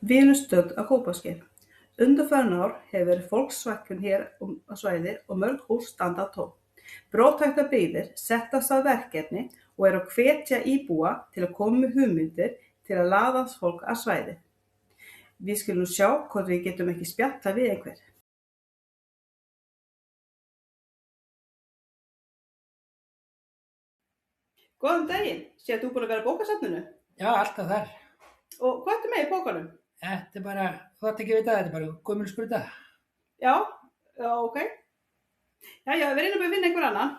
Vélustöð á Kópasker. Undanfarin ár hefur verið fólksfækkun hér á svæði og mörg hús standa tóm. Brothættar byggðir sett af stað verkefni og eru að hvetja íbúa til að koma með hugmyndir til að laða fólk að svæði. Við skulum sjá hvort við getum ekki spjallað við einhver. Góðan daginn, sé að þú búin að vera á bókasafninu. Já, alltaf þar. Og hvað ertu með í bókunum? Þetta er bara, þú ætti ekki að vita þetta, er bara gömul skrudda. Já, ok. Já, við reynum að finna einhver annan.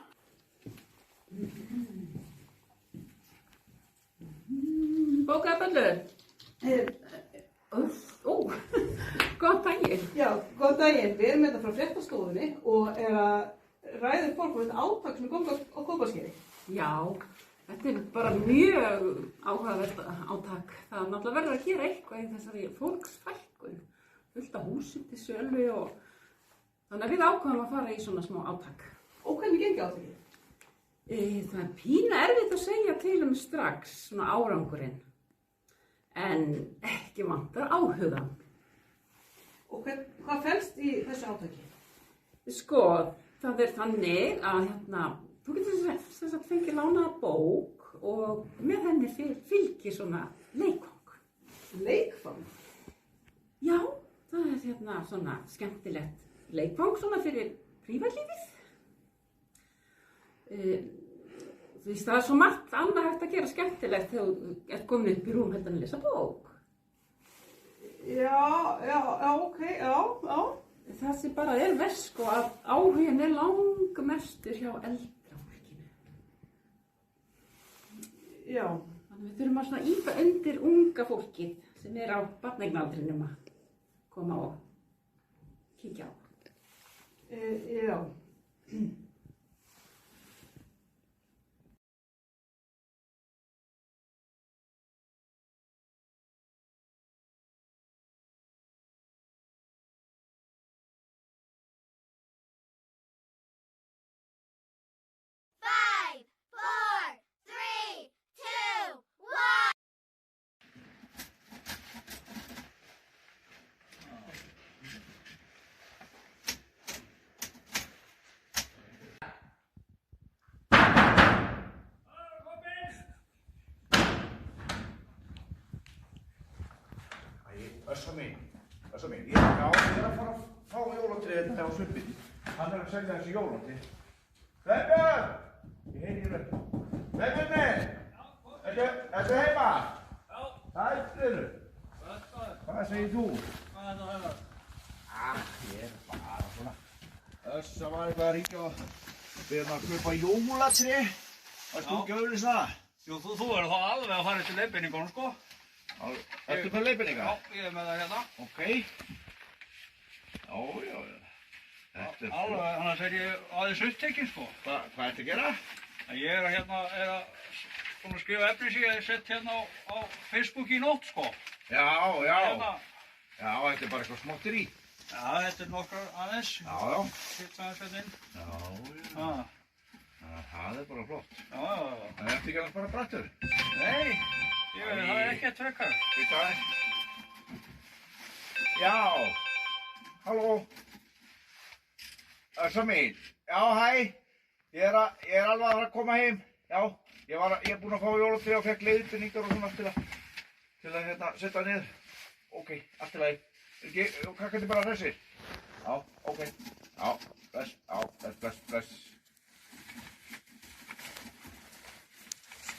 Bókaböllur. Góðan daginn. Já, góðan daginn. Við erum þetta frá fréttastofunni og er að ræða fólk um þetta átak sem er komið á Kópaskeri. Já, þetta er bara mjög áhugavert átak. Það er náttúrulega verður að gera eitthvað í þessari fólksfækkun. Fullt af húsum til sölu og þannig að við ákváðum að fara í svona smá átak. Og hvernig gengur átakið? Það er pínu erfitt að segja til strax, svona árangurinn. En ekki vantar áhugann. Og hvað felst í þessu átaki? Sko, það er þannig að þú getur sem sagt fengið lánaða bók og með henni fylgir svona leikfang. Leikfang? Já, það er svona skemmtilegt leikfang svona fyrir prívatlífið. Það er svo margt annað hægt að gera skemmtilegt þegar þú ert komin upp í rúm heldur en að lesa bók. Já, ok, já. Það sem bara er verst sko að áhuginn er langmestur hjá eldra fólkinu. Já. Þannig við þurfum að svona ýta undir unga fólkið sem er á barneignaldrinum að koma og kíkja á. Já. Össa mín, ég er að fara að fá jólatrið á Sveppi. Hann er að selja þessi jólatrið. Sveppi! Ég heyri þér upp. Sveppi minn! Ertu heima? Já. Sættur! Hvað segir þú? Hvað er það að höfða? Ég er bara svona. Össa var eitthvað að ríkja og við erum að kaupa jólatrið. Varst þú ekki að auðvitað það? Jú, þú verður þá alveg að fara til leiðbeiningunum, sko. Ertu með leiðbeiningar? Já, ég er með það hérna. Ok. Já. Þetta er alveg, annars er ég aðeins upptekinn, sko. Hvað ertu að gera? Ég er að skrifa efni sem ég hef sett hérna á Facebook í nótt, sko. Já. Hérna. Já, þetta er bara eitthvað smáttir í. Já, þetta er nokkrar aðeins. Já. Hitt aðeins hérna inn. Já. Það er bara flott. Já. En ertu ekki alveg bara brattur? Nei, það er ekkert frekar. Býta aðeins. Já. Halló. Össa mín. Já, hæ. Ég er alveg að fara að koma heim. Já, ég er búinn að fá jólatrið og fekk leiðbeiningar og svona til að setja niður. Ok, allt í lagi. Hvað getur bara hressir? Já, ok. Já, bless.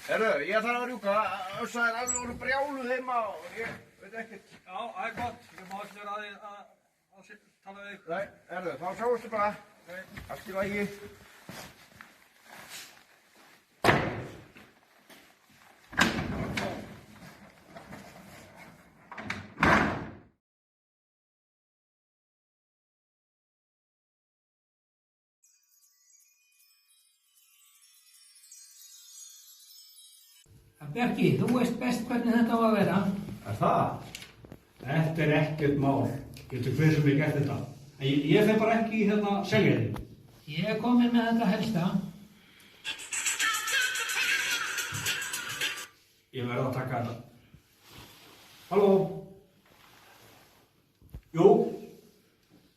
Herru, ég þarf að rjúka. Össa er alveg orðið brjáluð heima og ég veit ekkert. Já, það er gott. Ég má ekki vera að tala við þig. Nei, herru, þá sjáumstu bara. Allt í lagi. Bjarki, þú veist best hvernig þetta á að vera. Er það? Þetta er ekkert mál. Getur hver sem ég gert þetta. En ég fer bara ekki í selja þig. Ég er komin með þetta helsta. Ég verð að taka þetta. Halló?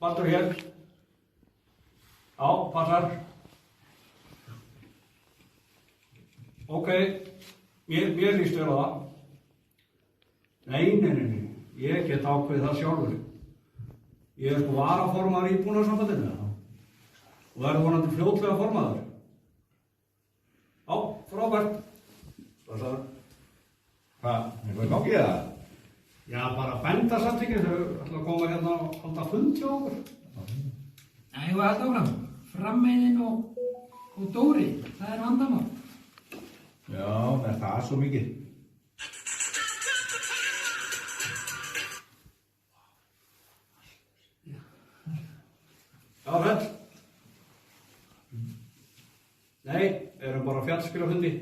Partur hér. Já, passar. Ok, mér líst vel á það. Nei. Ég get ákveðið það sjálfur. Ég sko varaformaður í Búnaðarsambandinu og verður vonandi fljótlega formaður. Já, frábært. Passaður. Hvað, eitthvað í gangi það? Já, bara bændasamtökin, þau ætla að koma hérna og halda fund hjá okkur. Já, ég var alltaf áfram. Frammeðin og Dóri, það er vandamál. Já, er það svo mikið? Já, vel. Nei, erum bara fjallskilafundi.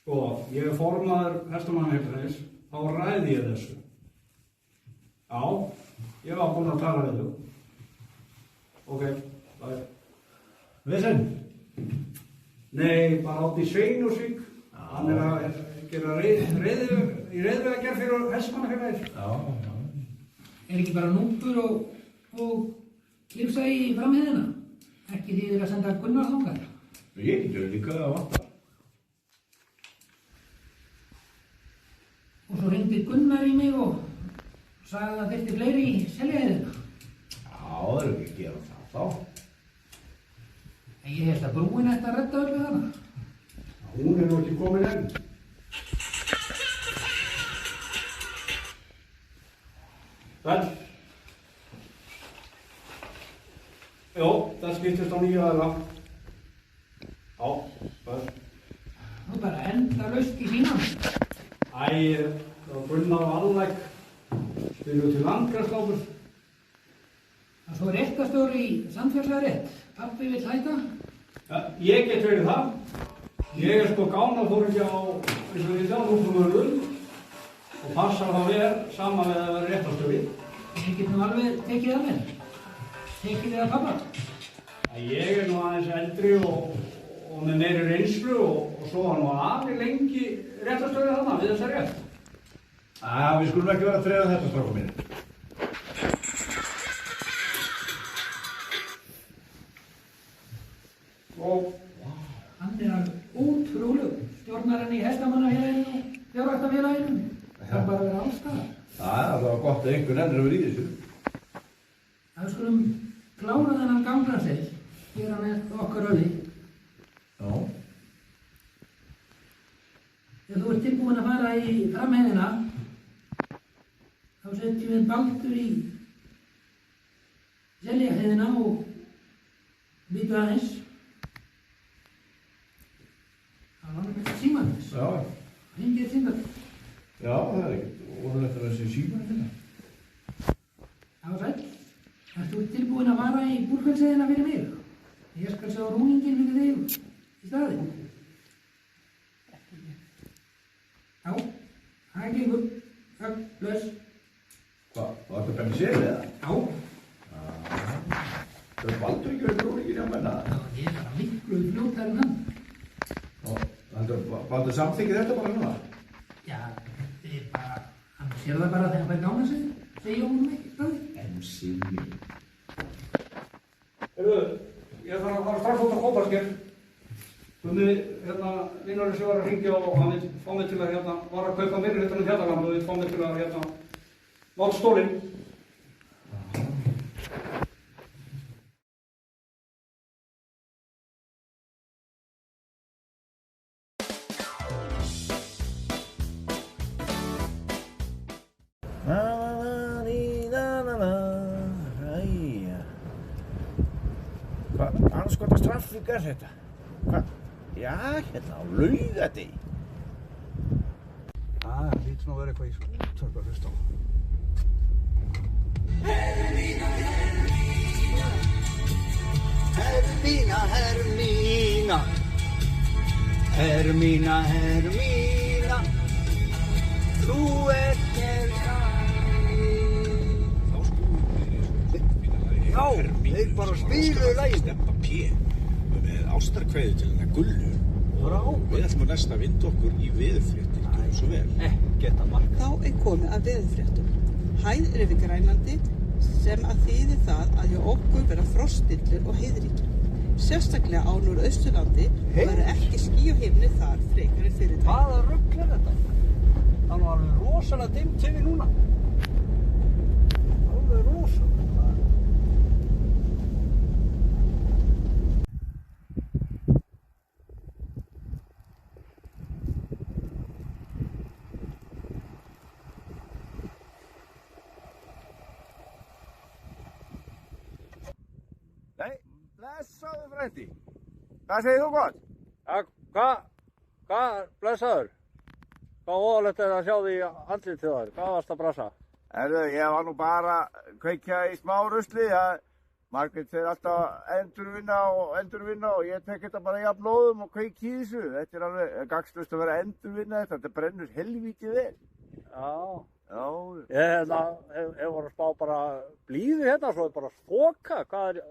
Sko, ég er formaður Hestamannaheilbrigðis, þá ræði ég þessu. Já, ég var búinn að tala við þau. Ok, bye. Vesen? Nei, bara átt í Sveinúsvík. Hann er að gera reiðvegagerð fyrir Hestamannaheilbrigðis. Já. Er ekki bara núpur og klipsa í framheiðina? Ekki því þið að senda Gunnar þangað? Ég getur líka að vanta. Og svo hringdi Gunnar í mig og sagði að það þyrfti fleiri í Seljaheðina. Já, það er ekki að gera það þá. En ég held að brúin ætti að redda öllu þarna. Hún er nú ekki komin enn. Vel. Jó, það skiptist á nýja aðra. Já, vel. Nú bara endalaust í síman. Æ, það var Gunnar og Allæk. Spyrir til landgræðslákur. Og svo réttastjóri í samfélagsrétt. Pabbi vill hætta. Ja, ég get verið það. Ég er sko gánafóringi á, eins og við þjálfhúsumörðum og passar það vel saman með að vera réttastjóri. Ég get nú alveg tekið það með. Tekið þið að pappa. Ég er nú aðeins eldri og með meiri reynslu og svo var nú aðri lengi réttastjóri þarna við þessa rétt. Við skulum ekki vera að treða þetta, strákum mín. Og Hann er alveg ótrúlegur. Stjórnar hann í Hestamannafélaginu og Fjárræktafélaginu. Það er bara að vera allstaðar. Það var gott að einhver ennur verið í þessu. Það skulum klára þennan gangraseil. Gera með okkar öði. Já. Ef þú ert tilbúin að fara í framheiðina, þá setjum við Baldur í Seljaheiðina og býtu aðeins. Það var með símanins. Já. Hringið síman. Já, það er ekkert óðurlegt að þessi síman finna. Það var sæll. Ert þú tilbúin að fara í Búrfellsheiðina fyrir mig? Ég skal sjá rúninginn fyrir þig í staðinn. Já, það gengur. Takk, bless. Hvað, var þetta benni sér eða? Já. Það er Baldur ekki verið bróningin hjá menna. Já, ég er bara miklu fljótar en hann. Baldur samþykkir þetta bara núna? Já, þetta er bara, hann sér það bara þegar hann fær gána sig. Segja honum ekki, staði. En sími. ég þarf að fara strax út á Kópasker. Gunni, vinnurinn sem var að hringja og hann vil fá mig til að var að kaupa meiri hlutan í Fjallagamlu og vil fá mig til að máta stólinn. Hvað anskotast trafík er þetta? Hvað? Já, hérna á Laugardegi. Það hlýtur nú að vera eitthvað í útvarpi að hlusta á. Hermína, Hermína, Hermína, Hermína, þú ert mér Já, þeir bara spiluðu lagið. Steppa P. með ástarkveðið til hennar Gullu. Og við ætlum að næsta vinda okkur í veðurfréttir. Gjörðu svo vel. Ekkert að marka. Þá er komið að veðurfréttum. Hæð er yfir Grænlandi, sem að þýðir það að hjá okkur vera froststillur og heiðríkja. Sérstaklega á Norðausturlandi verður ekki ský á himni þar frekar en fyrir daginn. Hvaða rugl er þetta? Það er nú alveg rosalega dimmt yfir núna. Alveg rosalega. Nei, blessaðu frændi. Hvað segir þú gott? Hvað, blessaður? Hvað óðalegt er að sjá því andlitið þar? Hvað varst að brasa? Herðu, ég var nú bara að kveikja í smá rusli. Margrét fer alltaf endurvinna og ég tek þetta bara jafn lóðum og kveiki í þessu. Þetta er alveg gagnslaust að vera að endurvinna þetta. Þetta brennur helvítið vel. Já. Já. Ég hef voru að spá bara blíðu hérna, svo er bara þoka.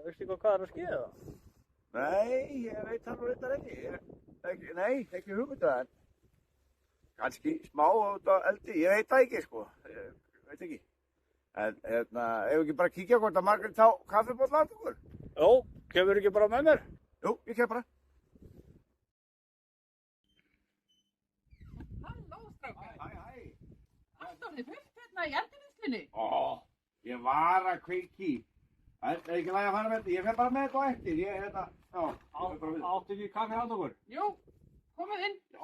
Veistu hvað er að skeða það? Nei, ég veit það nú reyndar ekki. Nei, ekki hugmyndaðan. Kannski smá út á eldi, ég veit það ekki sko. Ég veit ekki. En ef ekki bara kíkja hvort að Margrét þá kaffibolla að okkur? Jó, kemur ekki bara með mér? Jú, ég kem bara. Halló, strákar. Hæ. Allt orðið fullt hérna í endurvinnslunni. Ég var að kveiki. Það er ekki lægi að fara með þetta. Ég fer bara með þetta á eftir. Áttu ekki kaffi handa okkur? Jú, komið inn. Já.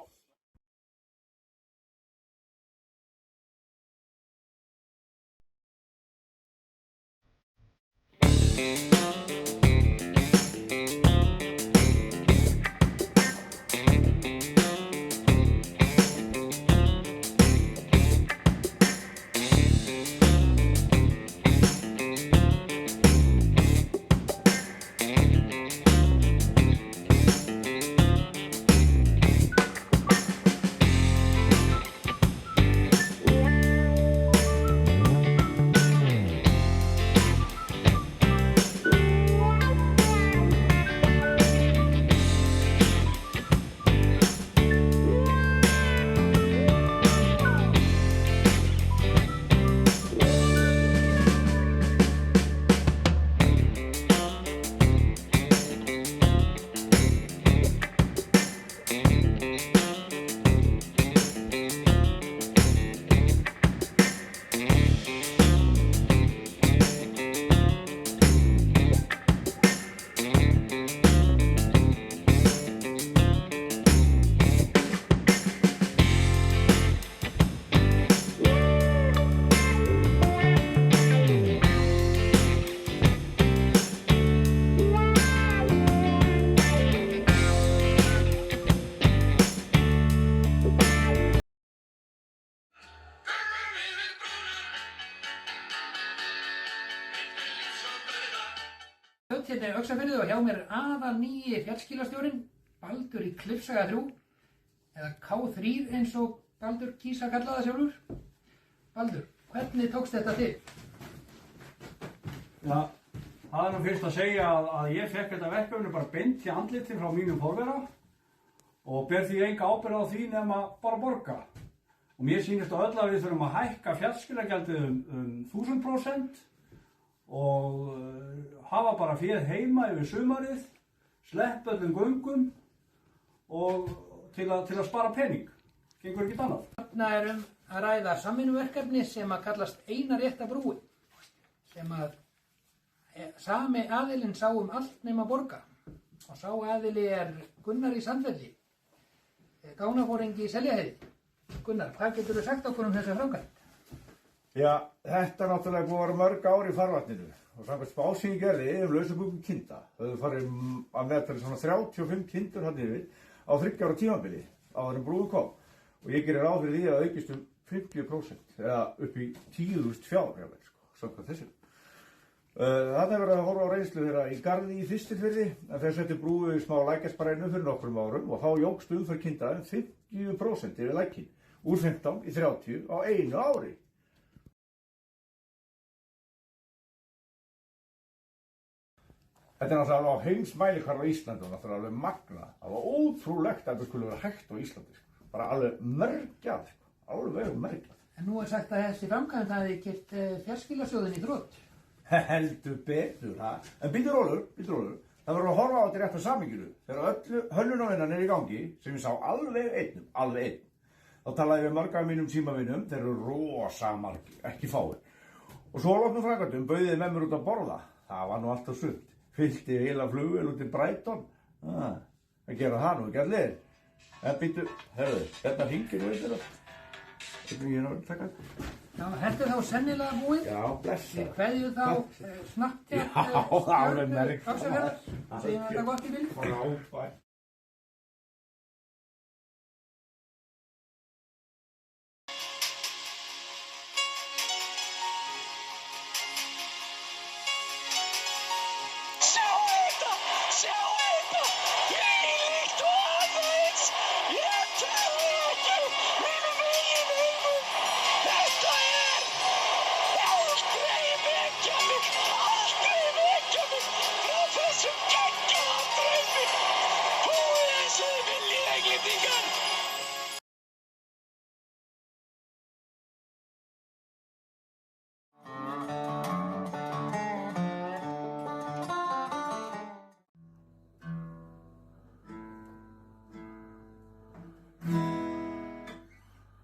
Hérna er Öxarfirði og hjá mér aðal nýji fjallskílastjórinn Baldur í Klifsaga 3 eða K3 eins og Baldur kýs að kalla það sjálfur. Baldur, hvernig tókst þetta til? Já, það er nú fyrst að segja að ég fekk þetta verkefni bara beint í andliti frá mínum forvera og ber því enga ábyrgð á því nema bara borga. Og mér sýnist á öll að við þurfum að hækka fjallskílagjaldið um 1000% og hafa bara féð heima yfir sumarið, sleppa öllum göngum og til að spara pening. Gengur ekkert annað. Þarna er að ræða samvinnuverkefni sem að kallast Eina rétta brúin, sem að sami aðilinn sá allt nema borga. Og sá aðili er Gunnar í Sandfelli, gánaforingi í Seljaheiði. Gunnar, hvað getur þú sagt okkur þessa framkvæmd? Já, þetta er náttúrulega búið að vera mörg ár í farvatninu og samkvæmt spá sem ég gerði lausagöngum kinda. Það hefur farið að meðtali svona 35 kindur hann yfir á 3 ára tímabili áður en brúin kom. Og ég gerir ráð fyrir því að aukist 50% eða upp í 10.000 fjár, samkvæmt þessu. Þannig hefur verið að horfa á reynslu þeirra í Garði í Þistilfirði en þeir settu brúi í smá lækjarsparænu fyrir nokkrum árum og þá jókst umferð kinda 50% yfir lækin, úr 15 í 30 á einu ári. Þetta er náttúrulega á heimsmælikvarða á Íslandi og náttúrulega alveg magnað. Það var ótrúlegt að þetta skulle vera hægt á Íslandi. Bara alveg mörgjað, alveg mörgjað. En nú er sagt að þessi framkvæmd hafi keyrt fjarskílasjóðinn í þrot. Heldur betur, ha? En býtur rólur. Það verður að horfa á þetta rétt á samhenginu. Þegar öllu hönnunarvinnan í gangi, sem ég sá alveg einn. Þá talaði ég við marga af mínum símavinum, þeir eru rosa margir, ekki fáir. Og svo á loknum frækvæmdum bauðiði með mér út að borða. Það var nú alltaf sumt. Fyllti heila flugvél út til Brighton. Það gera það nú ekki allir. En býtu, herðu, hérna hringir nú eitthvað. Hvernig ég náður taka þetta? Já, þetta þá sennilega búið. Já, blessa. Við kveðjum þá snabbt Já, alveg merk. Segjum þetta gott í bili. Frábært.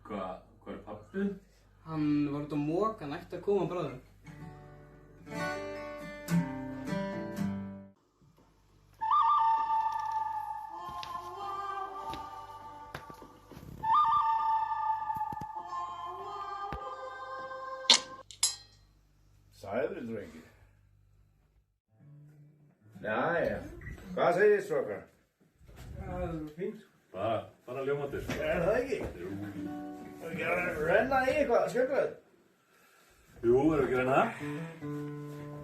Hvað er pabbi? Hann var út á moka, hann ætti að koma bráðum. Sælir, drengi. Jæja, hvað segir þið, strákar? Það er fínt. Bara ljómandi. Er það ekki? Jú. Það er ekki að renna í eitthvað, skemmtilegt? Jú, erum við ekki að reyna það?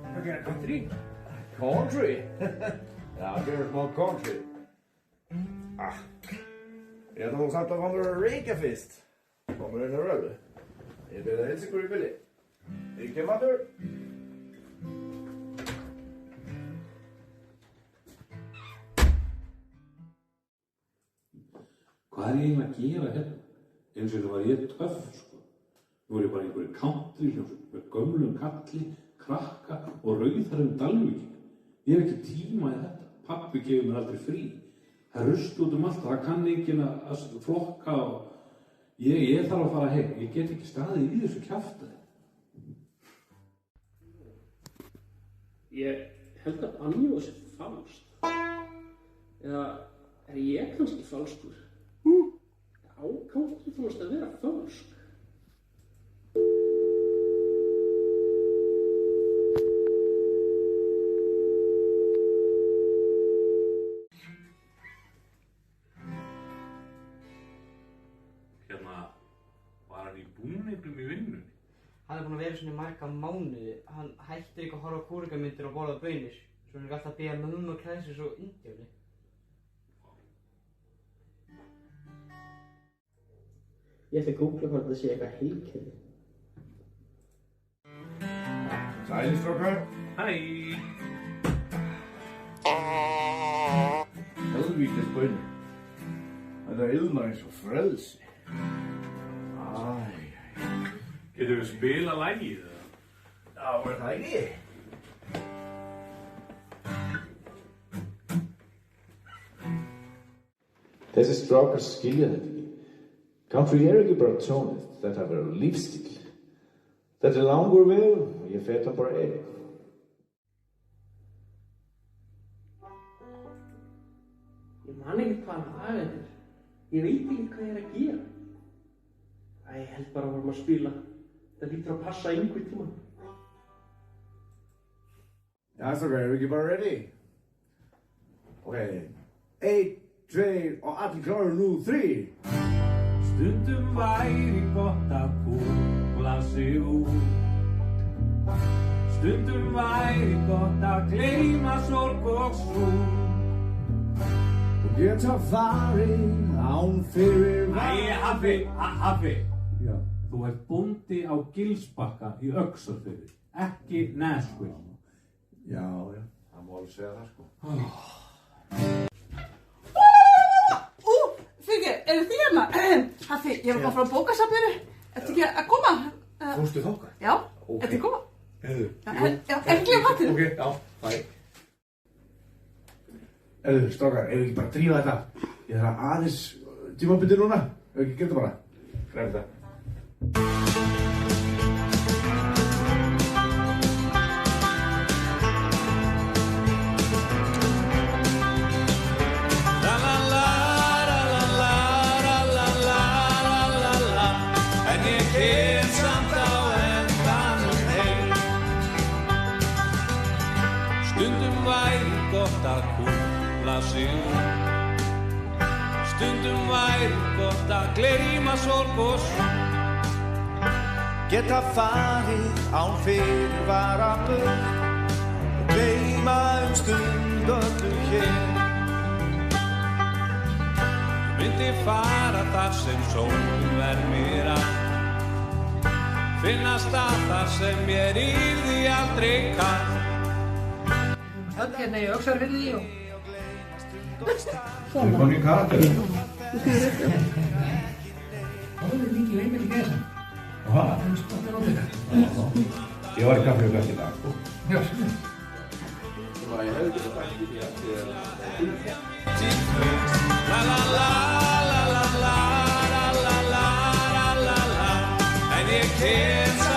Það er ekki að country. Country? Já, það er smá country. Ég ætla þú samt að fá mér að reykja fyrst. Fá mér einu röðu. Ég byrði að hilsa ykkur í bili. Ekki matur. Hvað er ég eiginlega að gera hérna? Eins og þetta var ég töff, sko. Nú er ég bara einhverju country hljómsveit með gömlum kalli, krakka og rauðhærðum dalvíking. Ég hef ekki tíma í þetta. Pabbi gefur mér aldrei frí. Það er rusl út allt, það kann enginn að flokka og ég þarf að fara heim. Ég get ekki staðið í þessu kjaftaði. Ég held að Anjó sé falskt. Eða er ég kannski falskur? Country fannst að vera falsk. Hérna, var hann í búningum í vinnunni? Hann er búinn að vera svona í marga mánuði. Hann hættir ekki að horfa á kúrekamyndir og borða baunir. Svo hann er alltaf að biðja mömmu að klæða sig svo indjáni. Ég ætla að googla hvort það sé eitthvað heilkenni. Sælir, strákar. Hæ! Helvítis baunir. Þetta ilmar eins og frelsi. Getum við spila lagið? Já, er það ekki? Þessi strákar skilja þetta ekki. Country er ekki bara tónlist, þetta verður lífstíl. Þetta er langur vegur og ég fer það bara einn. Ég man ekki hvað lag þetta er. Ég veit ekki hvað ég er að gera. Ég held bara að vorum að spila. Það lítur að passa einhver tíma. Já, strákar, eru ekki bara ready? Ok, 1, 2 og allir klárir nú, 3. Stundum væri gott að kúpla sig út. Stundum væri gott að gleyma sorg og sút. Og geta farið án fyrir Haffi. Já, þú ert bóndi á Gilsbakka í Öxarfirði, ekki Nashville. Já, það má alveg segja það, sko. Fyrirgeðu, eru þið hérna? Haffi, ég var bara frá bókasafninu. Ertu ekki að koma? Fórstu þangað? Já, Ok. ertu að koma? Heiðu. Ekki gleyma hattinn. Ok, já, bæ. Strákar, ef við ekki bara drífa þetta? Ég þarf aðeins tímabundið núna. Ef við ekki gera þetta bara. Græði þetta. Stundum væri gott að gleyma sorg og sorg. Geta farið án fyrirvara burt og gleyma stund öllu hér. Myndi fara þar sem sólin vermir að, finna stað þar sem mér yrði aldrei kalt. Öll hérna í Öxarfirði og Það er konið karakter. Það er mikið veimil í gæsa. Aha. Það er spott að nota þetta. Ég var í kaffi og gæst í dag, sko. Já, svona. Ég hefði getað bætt í því að ég La la la la la la la la la la la la. En ég kem